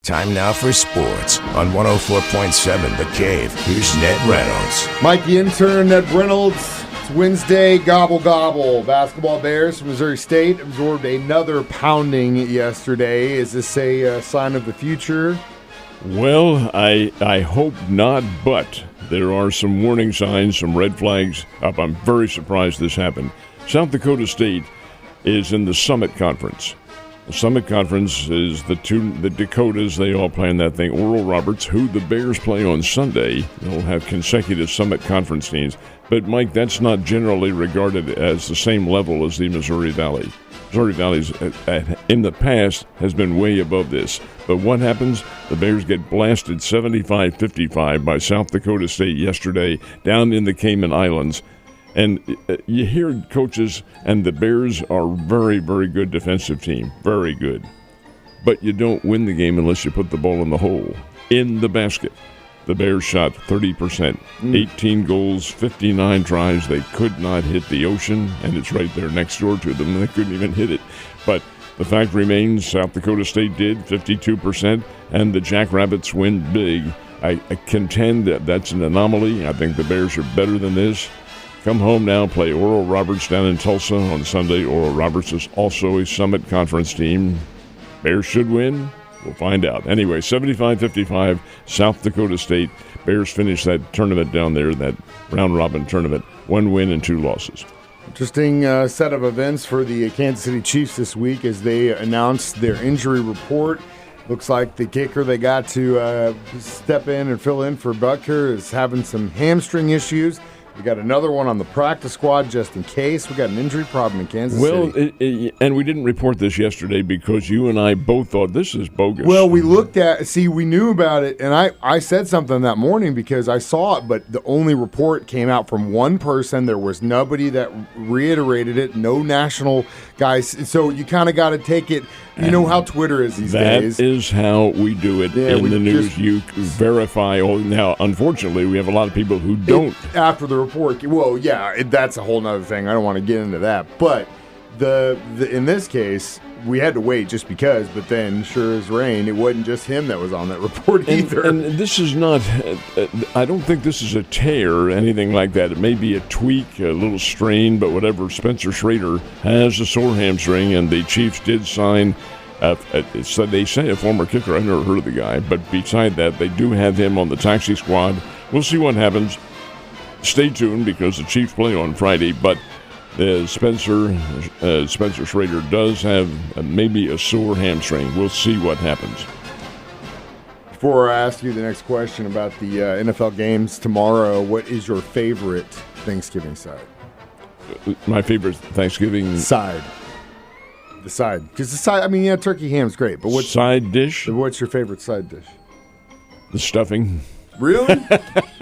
Time now for sports on 104.7 The Cave. Here's Ned Reynolds. Mike the intern, Ned Reynolds. It's Wednesday, gobble gobble. Basketball Bears from Missouri State absorbed another pounding yesterday. Is this a sign of the future? Well, I hope not, but there are some warning signs, some red flags up. I'm very surprised this happened. South Dakota State is in the Summit Conference. The Summit Conference is the Dakotas. They all play in that thing. Oral Roberts, who the Bears play on Sunday, they'll have consecutive Summit Conference teams. But, Mike, that's not generally regarded as the same level as the Missouri Valley. Missouri Valley, in the past, has been way above this. But what happens? The Bears get blasted 75-55 by South Dakota State yesterday down in the Cayman Islands. And you hear coaches, and the Bears are very, very good defensive team. Very good. But you don't win the game unless you put the ball in the hole, in the basket. The Bears shot 30%, 18 goals, 59 tries. They could not hit the ocean, and it's right there next door to them, and they couldn't even hit it. But the fact remains, South Dakota State did, 52%, and the Jackrabbits win big. I contend that that's an anomaly. I think the Bears are better than this. Come home now, play Oral Roberts down in Tulsa on Sunday. Oral Roberts is also a Summit Conference team. Bears should win. We'll find out. Anyway, 75-55, South Dakota State. Bears finish that tournament down there, that round-robin tournament. 1 win and 2 losses. Interesting set of events for the Kansas City Chiefs this week as they announced their injury report. Looks like the kicker they got to step in and fill in for Butker is having some hamstring issues. We got another one on the practice squad just in case. We got an injury problem in Kansas City. And we didn't report this yesterday because you and I both thought this is bogus. Well, we knew about it, and I said something that morning because I saw it, but the only report came out from one person. There was nobody that reiterated it, no national guys. So you kind of got to take it. You know how Twitter is these days. That is how we do it in the news. You verify. Now, unfortunately, we have a lot of people who don't. After the report, well, yeah, that's a whole nother thing. I don't want to get into that. But in this case, we had to wait just because. But then, sure as rain, it wasn't just him that was on that report either. And this is not. I don't think this is a tear or anything like that. It may be a tweak, a little strain, but whatever. Spencer Schrader has a sore hamstring, and the Chiefs did sign. So they say a former kicker. I've never heard of the guy, but beside that, they do have him on the taxi squad. We'll see what happens. Stay tuned because the Chiefs play on Friday, but Spencer Schrader does have maybe a sore hamstring. We'll see what happens. Before I ask you the next question about the NFL games tomorrow, what is your favorite Thanksgiving side? My favorite Thanksgiving side. The side. Because the side, turkey ham's great, but what's side dish? What's your favorite side dish? The stuffing. Really?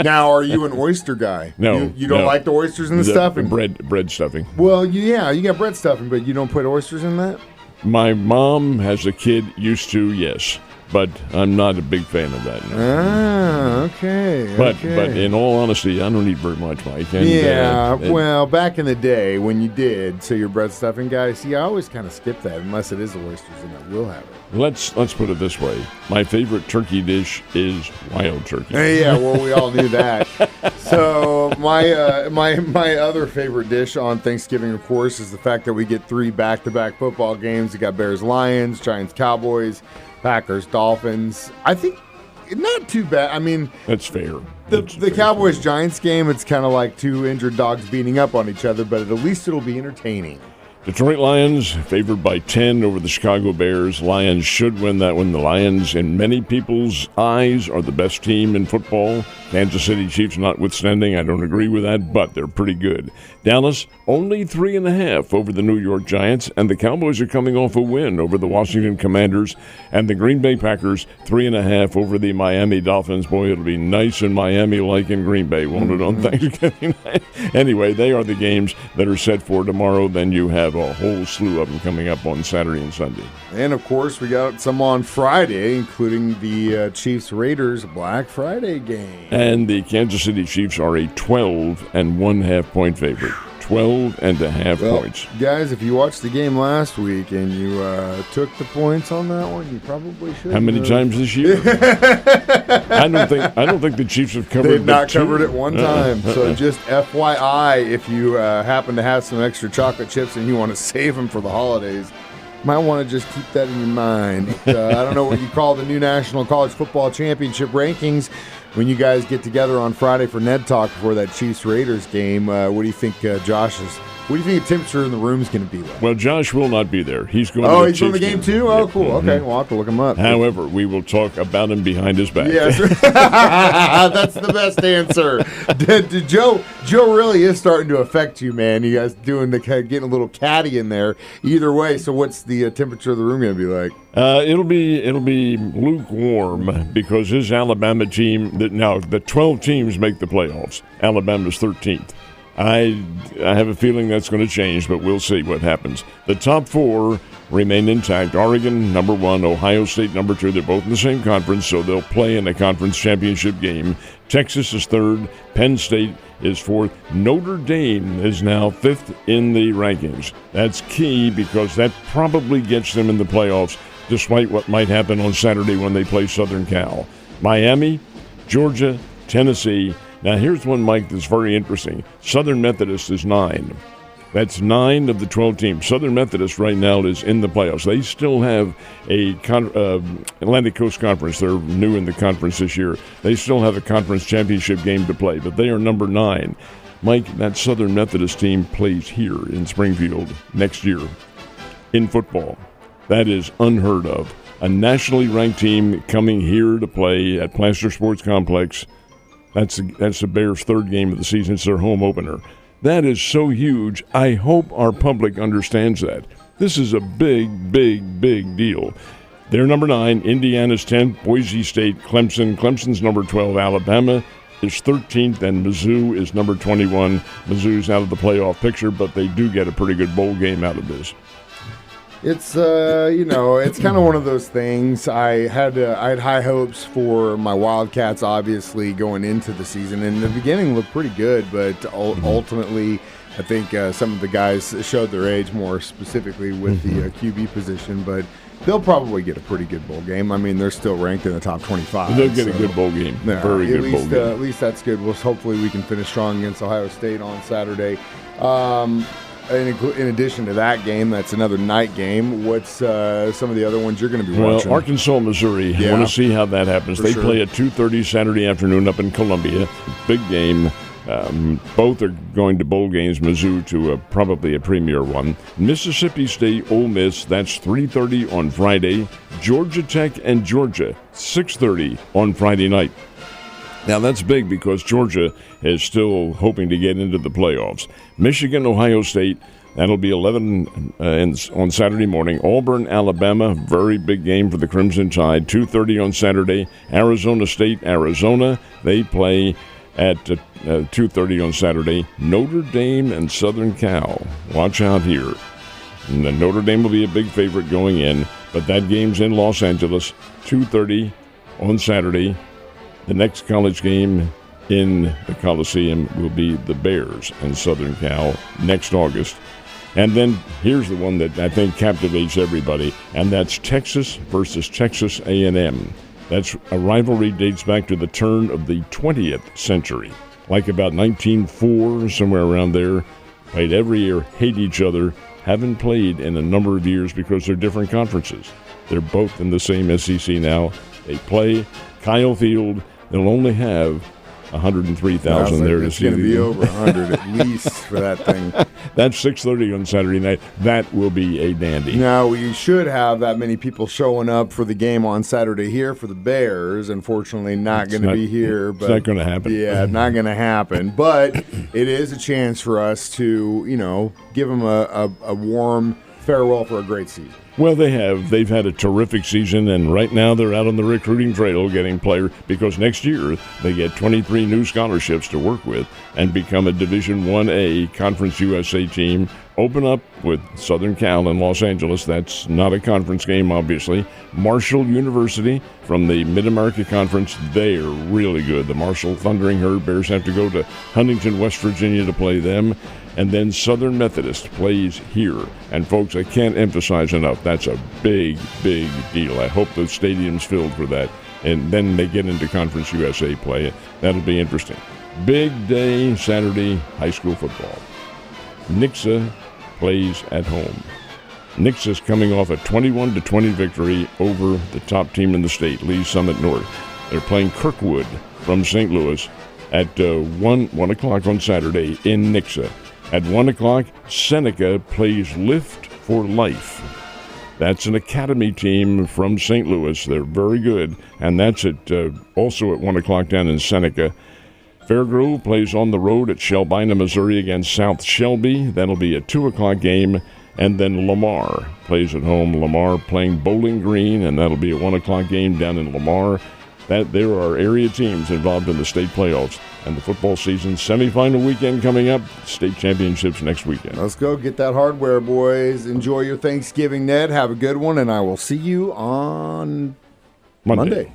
Now, are you an oyster guy? No. You don't like the oysters and the stuffing? Bread stuffing. Well, you got bread stuffing, but you don't put oysters in that? My mom, as a kid, used to, yes. But I'm not a big fan of that. No. Ah, okay. But in all honesty, I don't eat very much, Mike. And, well, back in the day when you did, so your bread stuffing guy, see, I always kind of skip that unless it is oysters, and I will have it. Let's put it this way. My favorite turkey dish is wild turkey. Yeah, well, we all knew that. So my other favorite dish on Thanksgiving, of course, is the fact that we get 3 back-to-back football games. We got Bears-Lions, Giants-Cowboys, Packers-Dolphins. I think not too bad. That's fair. The Cowboys-Giants game, it's kind of like 2 injured dogs beating up on each other, but at least it'll be entertaining. Detroit Lions favored by 10 over the Chicago Bears. Lions should win that one. The Lions, in many people's eyes, are the best team in football. Kansas City Chiefs notwithstanding, I don't agree with that, but they're pretty good. Dallas, only 3.5 over the New York Giants, and the Cowboys are coming off a win over the Washington Commanders, and the Green Bay Packers, 3.5 over the Miami Dolphins. Boy, it'll be nice in Miami like in Green Bay, won't it, on Thanksgiving night? Anyway, they are the games that are set for tomorrow. Then you have a whole slew of them coming up on Saturday and Sunday. And, of course, we got some on Friday, including the Chiefs-Raiders Black Friday game. And the Kansas City Chiefs are a 12.5 point favorite. 12.5 points. Guys, if you watched the game last week and you took the points on that one, you probably should. How many times this year? I don't think the Chiefs have covered. They've not covered it one time. So just FYI, if you happen to have some extra chocolate chips and you want to save them for the holidays, you might want to just keep that in your mind. I don't know what you call the new National College Football Championship rankings. When you guys get together on Friday for Ned Talk before that Chiefs-Raiders game, what do you think, Josh is? What do you think the temperature in the room is going to be like? Well, Josh will not be there. He's going. Oh, to the he's Chiefs on the game too. Oh, cool. Okay, we'll have to look him up. However, we will talk about him behind his back. Yes, that's the best answer. Joe really is starting to affect you, man. You guys getting a little catty in there. Either way, so what's the temperature of the room going to be like? It'll be lukewarm because his Alabama team. Now the 12 teams make the playoffs. Alabama's 13th. I have a feeling that's going to change, but we'll see what happens. The top 4 remain intact. Oregon, number 1. Ohio State, number 2. They're both in the same conference, so they'll play in a conference championship game. Texas is 3rd. Penn State is 4th. Notre Dame is now 5th in the rankings. That's key because that probably gets them in the playoffs, despite what might happen on Saturday when they play Southern Cal. Miami, Georgia, Tennessee. Now, here's one, Mike, that's very interesting. Southern Methodist is 9. That's 9 of the 12 teams. Southern Methodist right now is in the playoffs. They still have a Atlantic Coast Conference. They're new in the conference this year. They still have a conference championship game to play, but they are number 9. Mike, that Southern Methodist team plays here in Springfield next year in football. That is unheard of. A nationally ranked team coming here to play at Plaster Sports Complex. That's the Bears' 3rd game of the season. It's their home opener. That is so huge. I hope our public understands that. This is a big, big, big deal. They're number 9. Indiana's 10th. Boise State, Clemson. Clemson's number 12. Alabama is 13th, and Mizzou is number 21. Mizzou's out of the playoff picture, but they do get a pretty good bowl game out of this. It's it's kind of one of those things. I had high hopes for my Wildcats, obviously going into the season, and in the beginning looked pretty good, but ultimately, I think some of the guys showed their age, more specifically with the QB position. But they'll probably get a pretty good bowl game. I mean, they're still ranked in the top 25. They'll get a good bowl game. Very good bowl game. At least that's good. Well, hopefully we can finish strong against Ohio State on Saturday. In addition to that game, that's another night game. What's some of the other ones you're going to be watching? Well, Arkansas, Missouri. I want to see how that happens. They play at 2:30 Saturday afternoon up in Columbia. Big game. Both are going to bowl games. Mizzou to probably a premier one. Mississippi State, Ole Miss. That's 3:30 on Friday. Georgia Tech and Georgia, 6:30 on Friday night. Now, that's big because Georgia is still hoping to get into the playoffs. Michigan, Ohio State, that'll be 11 on Saturday morning. Auburn, Alabama, very big game for the Crimson Tide, 2:30 on Saturday. Arizona State, Arizona, they play at 2:30 on Saturday. Notre Dame and Southern Cal, watch out here. And the Notre Dame will be a big favorite going in, but that game's in Los Angeles, 2:30 on Saturday. The next college game in the Coliseum will be the Bears and Southern Cal next August. And then here's the one that I think captivates everybody, and that's Texas versus Texas A&M. That's a rivalry dates back to the turn of the 20th century, like about 1904, somewhere around there. Played every year, hate each other, haven't played in a number of years because they're different conferences. They're both in the same SEC now. They play Kyle Field. They'll only have 103,000 there to see. It's going to be over 100 at least for that thing. That's 6:30 on Saturday night. That will be a dandy. Now, we should have that many people showing up for the game on Saturday here for the Bears. Unfortunately, not going to be here. It's not going to happen. Yeah, not going to happen. But it is a chance for us to, give them a warm farewell for a great season. Well, they have. They've had a terrific season, and right now they're out on the recruiting trail getting players because next year they get 23 new scholarships to work with and become a Division 1A Conference USA team. Open up with Southern Cal in Los Angeles. That's not a conference game, obviously. Marshall University from the Mid-America Conference. They're really good. The Marshall Thundering Herd Bears have to go to Huntington, West Virginia to play them. and then Southern Methodist plays here. And, folks, I can't emphasize enough, that's a big, big deal. I hope the stadium's filled for that. And then they get into Conference USA play. That'll be interesting. Big day Saturday, high school football. Nixa plays at home. Nixa's coming off a 21-20 victory over the top team in the state, Lee Summit North. They're playing Kirkwood from St. Louis at 1 o'clock on Saturday in Nixa. At 1 o'clock, Seneca plays Lift for Life. That's an academy team from St. Louis. They're very good, and that's also at 1 o'clock down in Seneca. Fairgrove plays on the road at Shelbina, Missouri against South Shelby. That'll be a 2 o'clock game. And then Lamar plays at home. Lamar playing Bowling Green, and that'll be a 1 o'clock game down in Lamar. There are area teams involved in the state playoffs and the football season. Semifinal weekend coming up. State championships next weekend. Let's go get that hardware, boys. Enjoy your Thanksgiving, Ned. Have a good one, and I will see you on Monday.